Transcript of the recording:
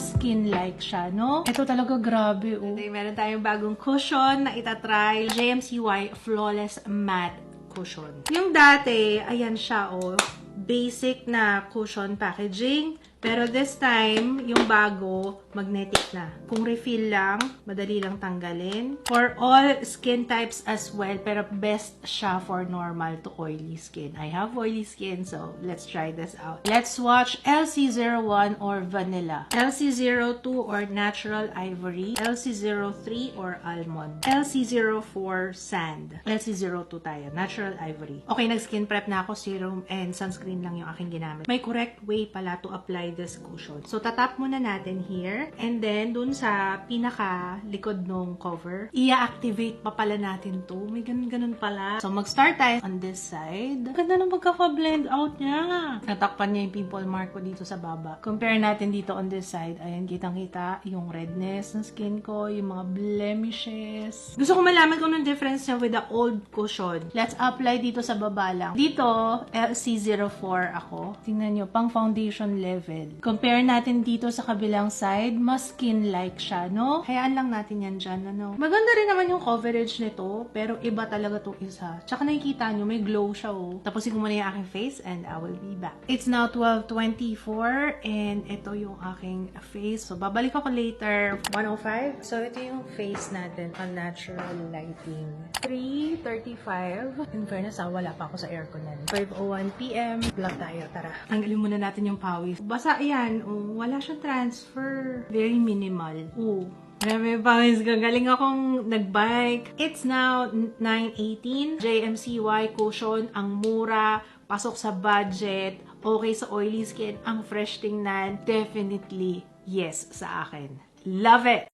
Skin-like siya, no? Ito talaga grabe, oh. Okay, meron tayong bagong cushion na itatry. JMCY Flawless Matte Cushion. Yung dati, ayan siya, oh. Basic na cushion packaging. Pero this time, yung bago, magnetic na. Kung refill lang, madali lang tanggalin. For all skin types as well, pero best siya for normal to oily skin. I have oily skin, so let's try this out. Let's watch LC01 or Vanilla. LC02 or Natural Ivory. LC03 or Almond. LC04 Sand. LC02 tayo. Natural Ivory. Okay, nag-skin prep na ako. Serum and sunscreen lang yung aking ginamit. May correct way pala to apply this cushion. So, tatap muna natin here. And then, dun sa pinaka-likod nung cover, i-activate pa pala natin to. May ganun pala. So, mag-start tayo on this side. Ganda nang magkaka-blend out niya. Natakpan niya yung pimple mark ko dito sa baba. Compare natin dito on this side. Ayan, kitang-kita yung redness ng skin ko, yung mga blemishes. Gusto ko malaman kung anong difference niya with the old cushion. Let's apply dito sa baba lang. Dito, LC04 ako. Tingnan nyo, pang foundation level. Compare natin dito sa kabilang side, mas skin-like siya, no? Hayaan lang natin yan dyan, ano? Maganda rin naman yung coverage nito, pero iba talaga itong isa. Tsaka nakikita nyo, may glow siya, oh. Tapusin ko muna yung aking face and I will be back. It's now 12:24 and ito yung aking face. So, babalik ako later, 1:05. So, ito yung face natin on natural lighting. 3:35. In fairness, wala pa ako sa aircon na. 5:01 p.m. Vlog tayo, tara. Tanggalin muna natin yung pawis. Basa yan, oh, wala siyang transfer. Very minimal. Oh, marami pawis ko. Galing akong nagbike. It's now 9:18. JMCY cushion, ang mura, pasok sa budget, okay sa oily skin, ang fresh tingnan. Definitely, yes sa akin. Love it!